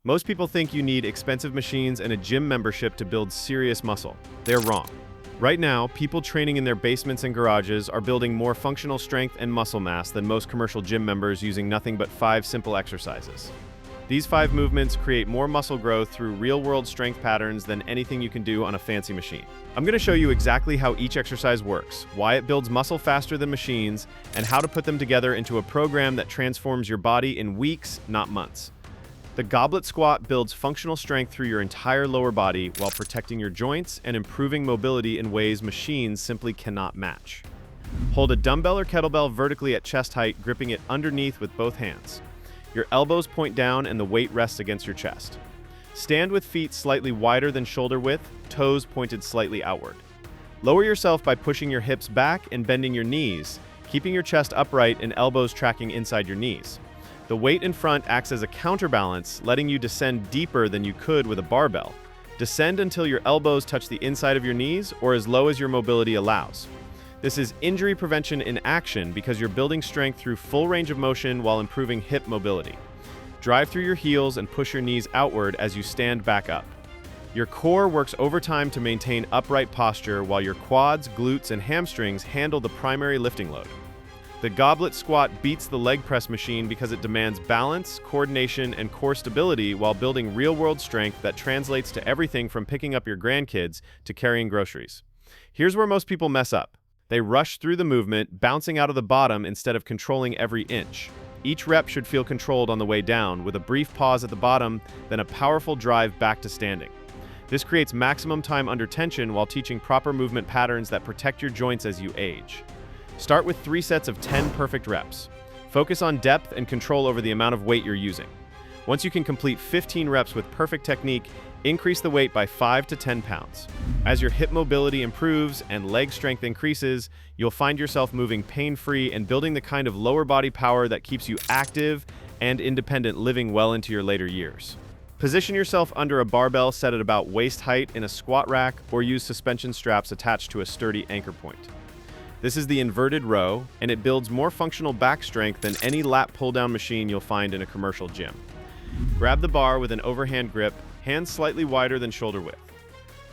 Most people think you need expensive machines and a gym membership to build serious muscle. They're wrong. Right now, people training in their basements and garages are building more functional strength and muscle mass than most commercial gym members using nothing but 5 simple exercises. These 5 movements create more muscle growth through real-world strength patterns than anything you can do on a fancy machine. I'm going to show you exactly how each exercise works, why it builds muscle faster than machines, and how to put them together into a program that transforms your body in weeks, not months. The goblet squat builds functional strength through your entire lower body while protecting your joints and improving mobility in ways machines simply cannot match. Hold a dumbbell or kettlebell vertically at chest height, gripping it underneath with both hands. Your elbows point down and the weight rests against your chest. Stand with feet slightly wider than shoulder width, toes pointed slightly outward. Lower yourself by pushing your hips back and bending your knees, keeping your chest upright and elbows tracking inside your knees. The weight in front acts as a counterbalance, letting you descend deeper than you could with a barbell. Descend until your elbows touch the inside of your knees or as low as your mobility allows. This is injury prevention in action because you're building strength through full range of motion while improving hip mobility. Drive through your heels and push your knees outward as you stand back up. Your core works overtime to maintain upright posture while your quads, glutes, and hamstrings handle the primary lifting load. The goblet squat beats the leg press machine because it demands balance, coordination, and core stability while building real-world strength that translates to everything from picking up your grandkids to carrying groceries. Here's where most people mess up. They rush through the movement, bouncing out of the bottom instead of controlling every inch. Each rep should feel controlled on the way down, with a brief pause at the bottom, then a powerful drive back to standing. This creates maximum time under tension while teaching proper movement patterns that protect your joints as you age. Start with 3 sets of 10 perfect reps. Focus on depth and control over the amount of weight you're using. Once you can complete 15 reps with perfect technique, increase the weight by 5 to 10 pounds. As your hip mobility improves and leg strength increases, you'll find yourself moving pain-free and building the kind of lower body power that keeps you active and independent living well into your later years. Position yourself under a barbell set at about waist height in a squat rack or use suspension straps attached to a sturdy anchor point. This is the inverted row, and it builds more functional back strength than any lat pull-down machine you'll find in a commercial gym. Grab the bar with an overhand grip, hands slightly wider than shoulder width.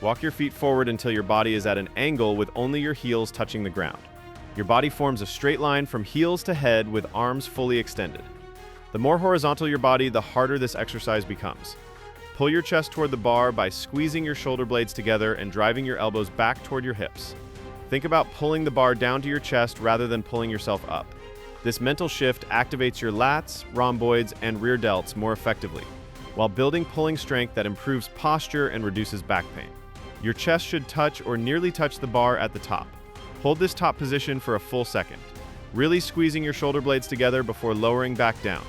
Walk your feet forward until your body is at an angle with only your heels touching the ground. Your body forms a straight line from heels to head with arms fully extended. The more horizontal your body, the harder this exercise becomes. Pull your chest toward the bar by squeezing your shoulder blades together and driving your elbows back toward your hips. Think about pulling the bar down to your chest rather than pulling yourself up. This mental shift activates your lats, rhomboids, and rear delts more effectively, while building pulling strength that improves posture and reduces back pain. Your chest should touch or nearly touch the bar at the top. Hold this top position for a full second, really squeezing your shoulder blades together before lowering back down.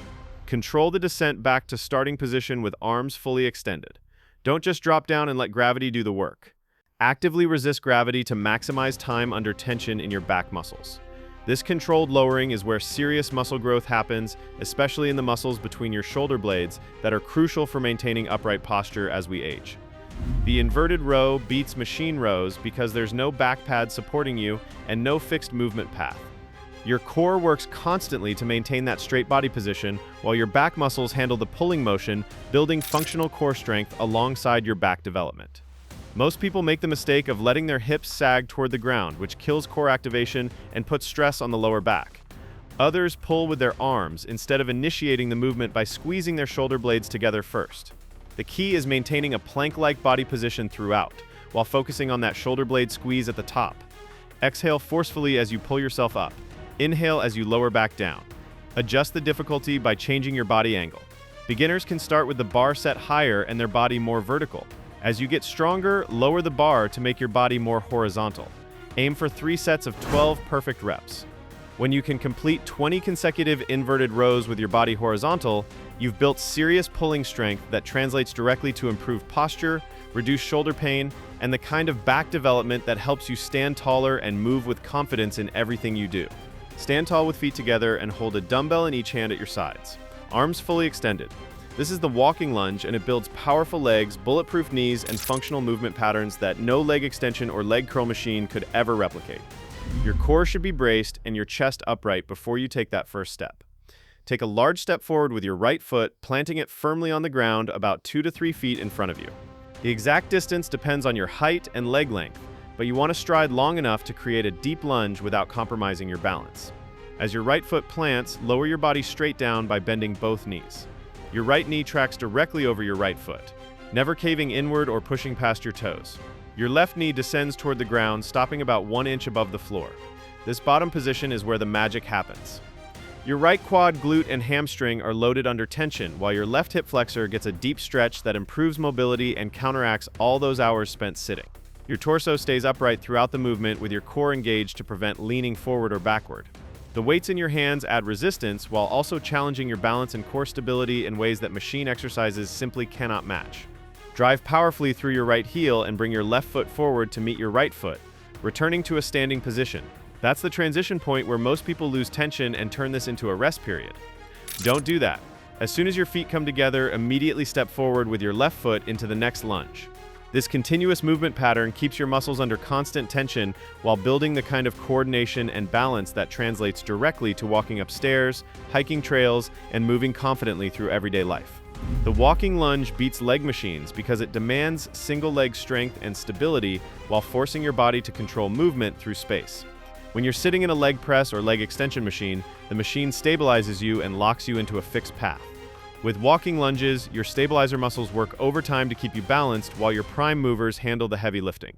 Control the descent back to starting position with arms fully extended. Don't just drop down and let gravity do the work. Actively resist gravity to maximize time under tension in your back muscles. This controlled lowering is where serious muscle growth happens, especially in the muscles between your shoulder blades that are crucial for maintaining upright posture as we age. The inverted row beats machine rows because there's no back pad supporting you and no fixed movement path. Your core works constantly to maintain that straight body position, while your back muscles handle the pulling motion, building functional core strength alongside your back development. Most people make the mistake of letting their hips sag toward the ground, which kills core activation and puts stress on the lower back. Others pull with their arms instead of initiating the movement by squeezing their shoulder blades together first. The key is maintaining a plank-like body position throughout, while focusing on that shoulder blade squeeze at the top. Exhale forcefully as you pull yourself up. Inhale as you lower back down. Adjust the difficulty by changing your body angle. Beginners can start with the bar set higher and their body more vertical. As you get stronger, lower the bar to make your body more horizontal. Aim for 3 sets of 12 perfect reps. When you can complete 20 consecutive inverted rows with your body horizontal, you've built serious pulling strength that translates directly to improved posture, reduced shoulder pain, and the kind of back development that helps you stand taller and move with confidence in everything you do. Stand tall with feet together and hold a dumbbell in each hand at your sides. Arms fully extended. This is the walking lunge, and it builds powerful legs, bulletproof knees, and functional movement patterns that no leg extension or leg curl machine could ever replicate. Your core should be braced and your chest upright before you take that first step. Take a large step forward with your right foot, planting it firmly on the ground about 2 to 3 feet in front of you. The exact distance depends on your height and leg length, but you want to stride long enough to create a deep lunge without compromising your balance. As your right foot plants, lower your body straight down by bending both knees. Your right knee tracks directly over your right foot, never caving inward or pushing past your toes. Your left knee descends toward the ground, stopping about 1 inch above the floor. This bottom position is where the magic happens. Your right quad, glute, and hamstring are loaded under tension, while your left hip flexor gets a deep stretch that improves mobility and counteracts all those hours spent sitting. Your torso stays upright throughout the movement with your core engaged to prevent leaning forward or backward. The weights in your hands add resistance while also challenging your balance and core stability in ways that machine exercises simply cannot match. Drive powerfully through your right heel and bring your left foot forward to meet your right foot, returning to a standing position. That's the transition point where most people lose tension and turn this into a rest period. Don't do that. As soon as your feet come together, immediately step forward with your left foot into the next lunge. This continuous movement pattern keeps your muscles under constant tension while building the kind of coordination and balance that translates directly to walking upstairs, hiking trails, and moving confidently through everyday life. The walking lunge beats leg machines because it demands single leg strength and stability while forcing your body to control movement through space. When you're sitting in a leg press or leg extension machine, the machine stabilizes you and locks you into a fixed path. With walking lunges, your stabilizer muscles work overtime to keep you balanced while your prime movers handle the heavy lifting.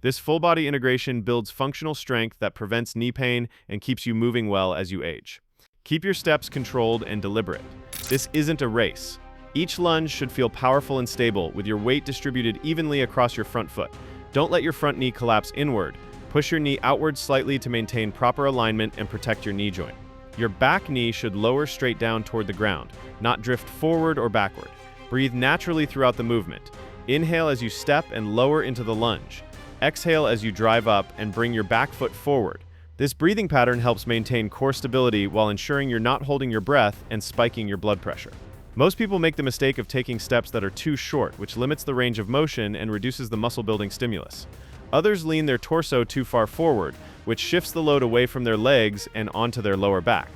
This full body integration builds functional strength that prevents knee pain and keeps you moving well as you age. Keep your steps controlled and deliberate. This isn't a race. Each lunge should feel powerful and stable, with your weight distributed evenly across your front foot. Don't let your front knee collapse inward. Push your knee outward slightly to maintain proper alignment and protect your knee joint. Your back knee should lower straight down toward the ground, not drift forward or backward. Breathe naturally throughout the movement. Inhale as you step and lower into the lunge. Exhale as you drive up and bring your back foot forward. This breathing pattern helps maintain core stability while ensuring you're not holding your breath and spiking your blood pressure. Most people make the mistake of taking steps that are too short, which limits the range of motion and reduces the muscle-building stimulus. Others lean their torso too far forward, which shifts the load away from their legs and onto their lower back.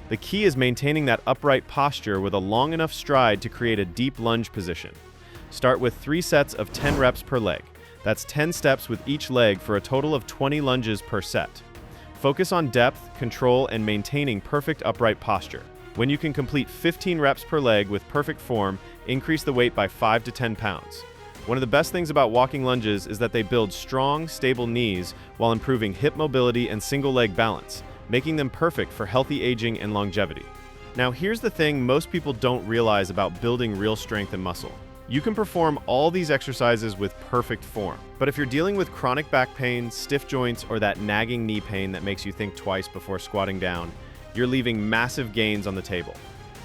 The key is maintaining that upright posture with a long enough stride to create a deep lunge position. Start with 3 sets of 10 reps per leg. That's 10 steps with each leg for a total of 20 lunges per set. Focus on depth, control, and maintaining perfect upright posture. When you can complete 15 reps per leg with perfect form, increase the weight by 5 to 10 pounds. One of the best things about walking lunges is that they build strong, stable knees while improving hip mobility and single leg balance, making them perfect for healthy aging and longevity. Now, here's the thing most people don't realize about building real strength and muscle. You can perform all these exercises with perfect form, but if you're dealing with chronic back pain, stiff joints, or that nagging knee pain that makes you think twice before squatting down, you're leaving massive gains on the table.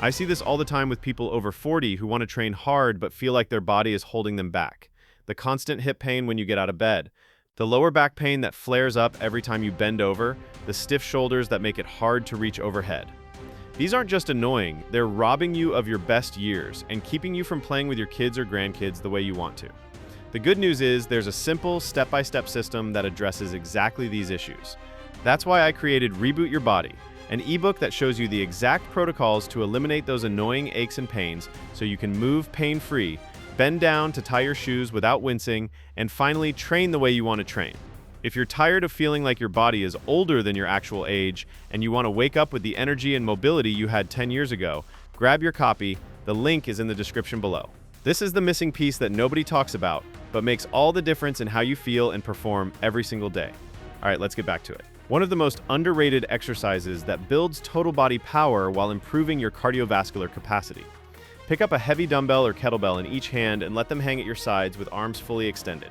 I see this all the time with people over 40 who want to train hard but feel like their body is holding them back. The constant hip pain when you get out of bed, the lower back pain that flares up every time you bend over, the stiff shoulders that make it hard to reach overhead. These aren't just annoying, they're robbing you of your best years and keeping you from playing with your kids or grandkids the way you want to. The good news is there's a simple step-by-step system that addresses exactly these issues. That's why I created Reboot Your Body, an ebook that shows you the exact protocols to eliminate those annoying aches and pains so you can move pain-free, bend down to tie your shoes without wincing, and finally train the way you want to train. If you're tired of feeling like your body is older than your actual age and you want to wake up with the energy and mobility you had 10 years ago, grab your copy. The link is in the description below. This is the missing piece that nobody talks about, but makes all the difference in how you feel and perform every single day. All right, let's get back to it. One of the most underrated exercises that builds total body power while improving your cardiovascular capacity. Pick up a heavy dumbbell or kettlebell in each hand and let them hang at your sides with arms fully extended.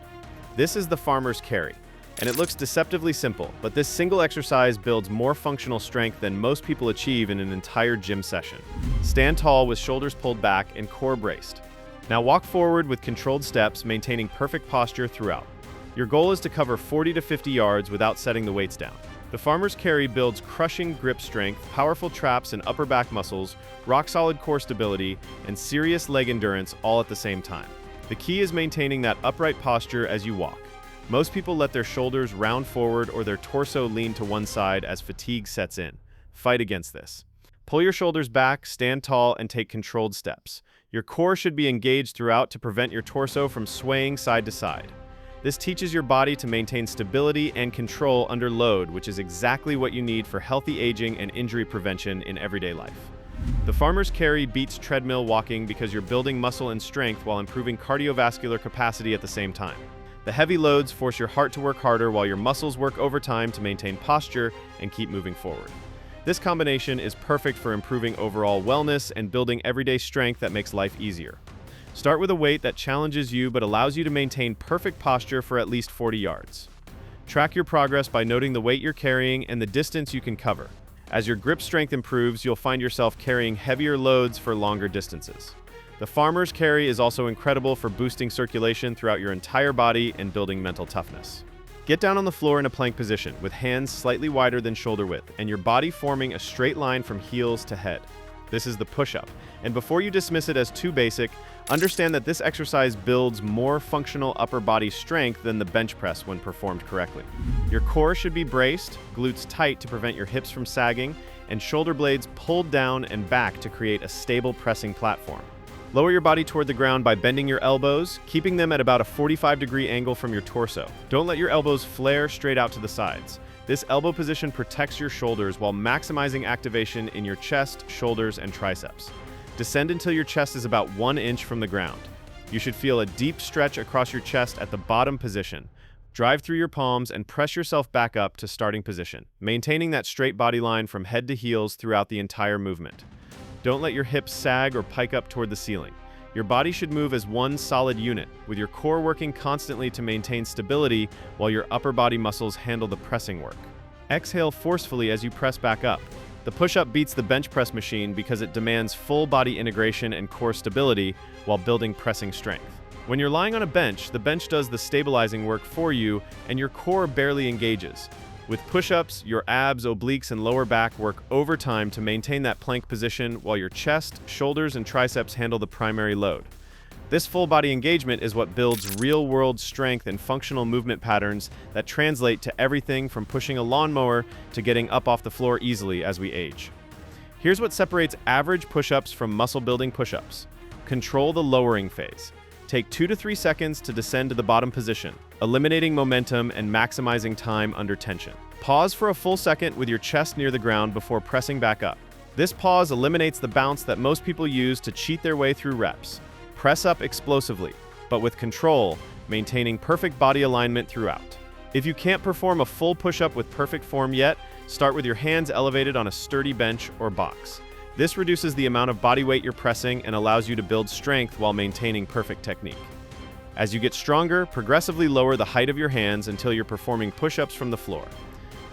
This is the farmer's carry, and it looks deceptively simple, but this single exercise builds more functional strength than most people achieve in an entire gym session. Stand tall with shoulders pulled back and core braced. Now walk forward with controlled steps, maintaining perfect posture throughout. Your goal is to cover 40 to 50 yards without setting the weights down. The farmer's carry builds crushing grip strength, powerful traps and upper back muscles, rock-solid core stability, and serious leg endurance all at the same time. The key is maintaining that upright posture as you walk. Most people let their shoulders round forward or their torso lean to one side as fatigue sets in. Fight against this. Pull your shoulders back, stand tall, and take controlled steps. Your core should be engaged throughout to prevent your torso from swaying side to side. This teaches your body to maintain stability and control under load, which is exactly what you need for healthy aging and injury prevention in everyday life. The farmer's carry beats treadmill walking because you're building muscle and strength while improving cardiovascular capacity at the same time. The heavy loads force your heart to work harder while your muscles work overtime to maintain posture and keep moving forward. This combination is perfect for improving overall wellness and building everyday strength that makes life easier. Start with a weight that challenges you but allows you to maintain perfect posture for at least 40 yards. Track your progress by noting the weight you're carrying and the distance you can cover. As your grip strength improves, you'll find yourself carrying heavier loads for longer distances. The farmer's carry is also incredible for boosting circulation throughout your entire body and building mental toughness. Get down on the floor in a plank position with hands slightly wider than shoulder width and your body forming a straight line from heels to head. This is the push-up, and before you dismiss it as too basic, understand that this exercise builds more functional upper body strength than the bench press when performed correctly. Your core should be braced, glutes tight to prevent your hips from sagging, and shoulder blades pulled down and back to create a stable pressing platform. Lower your body toward the ground by bending your elbows, keeping them at about a 45-degree angle from your torso. Don't let your elbows flare straight out to the sides. This elbow position protects your shoulders while maximizing activation in your chest, shoulders, and triceps. Descend until your chest is about 1 inch from the ground. You should feel a deep stretch across your chest at the bottom position. Drive through your palms and press yourself back up to starting position, maintaining that straight body line from head to heels throughout the entire movement. Don't let your hips sag or pike up toward the ceiling. Your body should move as one solid unit, with your core working constantly to maintain stability while your upper body muscles handle the pressing work. Exhale forcefully as you press back up. The push-up beats the bench press machine because it demands full body integration and core stability while building pressing strength. When you're lying on a bench, the bench does the stabilizing work for you and your core barely engages. With push-ups, your abs, obliques, and lower back work overtime to maintain that plank position while your chest, shoulders, and triceps handle the primary load. This full body engagement is what builds real-world strength and functional movement patterns that translate to everything from pushing a lawnmower to getting up off the floor easily as we age. Here's what separates average push-ups from muscle-building push-ups. Control the lowering phase. Take 2 to 3 seconds to descend to the bottom position, eliminating momentum and maximizing time under tension. Pause for a full second with your chest near the ground before pressing back up. This pause eliminates the bounce that most people use to cheat their way through reps. Press up explosively, but with control, maintaining perfect body alignment throughout. If you can't perform a full push-up with perfect form yet, start with your hands elevated on a sturdy bench or box. This reduces the amount of body weight you're pressing and allows you to build strength while maintaining perfect technique. As you get stronger, progressively lower the height of your hands until you're performing push-ups from the floor.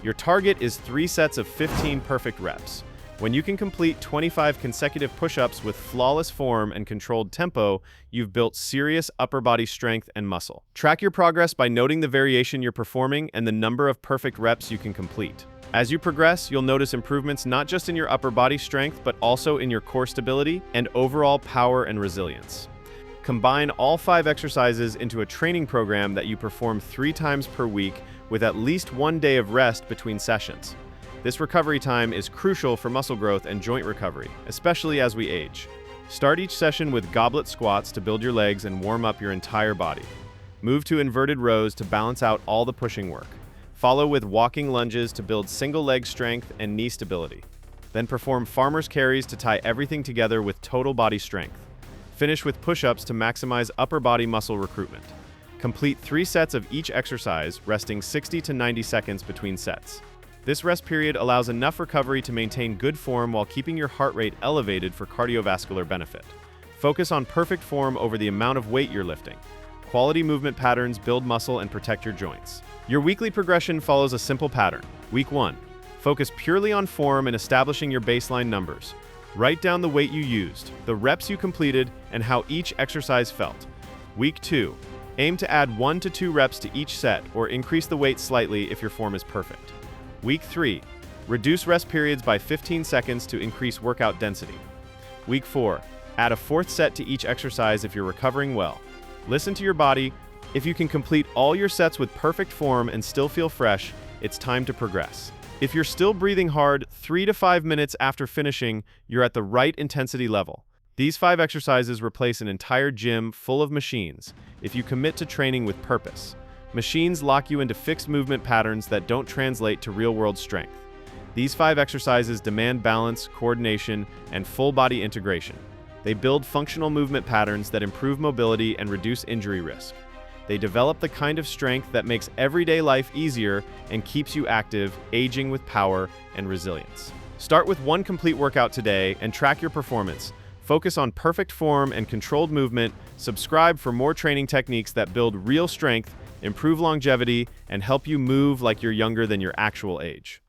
Your target is 3 sets of 15 perfect reps. When you can complete 25 consecutive push-ups with flawless form and controlled tempo, you've built serious upper body strength and muscle. Track your progress by noting the variation you're performing and the number of perfect reps you can complete. As you progress, you'll notice improvements not just in your upper body strength, but also in your core stability and overall power and resilience. Combine all 5 exercises into a training program that you perform 3 times per week with at least 1 day of rest between sessions. This recovery time is crucial for muscle growth and joint recovery, especially as we age. Start each session with goblet squats to build your legs and warm up your entire body. Move to inverted rows to balance out all the pushing work. Follow with walking lunges to build single leg strength and knee stability. Then perform farmer's carries to tie everything together with total body strength. Finish with push-ups to maximize upper body muscle recruitment. Complete 3 sets of each exercise, resting 60 to 90 seconds between sets. This rest period allows enough recovery to maintain good form while keeping your heart rate elevated for cardiovascular benefit. Focus on perfect form over the amount of weight you're lifting. Quality movement patterns build muscle and protect your joints. Your weekly progression follows a simple pattern. Week 1. Focus purely on form and establishing your baseline numbers. Write down the weight you used, the reps you completed, and how each exercise felt. Week 2. Aim to add 1 to 2 reps to each set or increase the weight slightly if your form is perfect. Week 3. Reduce rest periods by 15 seconds to increase workout density. Week 4. Add a 4th set to each exercise if you're recovering well. Listen to your body. If you can complete all your sets with perfect form and still feel fresh, it's time to progress. If you're still breathing hard 3 to 5 minutes after finishing, you're at the right intensity level. These 5 exercises replace an entire gym full of machines if you commit to training with purpose. Machines lock you into fixed movement patterns that don't translate to real-world strength. These 5 exercises demand balance, coordination, and full-body integration. They build functional movement patterns that improve mobility and reduce injury risk. They develop the kind of strength that makes everyday life easier and keeps you active, aging with power and resilience. Start with 1 complete workout today and track your performance. Focus on perfect form and controlled movement. Subscribe for more training techniques that build real strength, improve longevity, and help you move like you're younger than your actual age.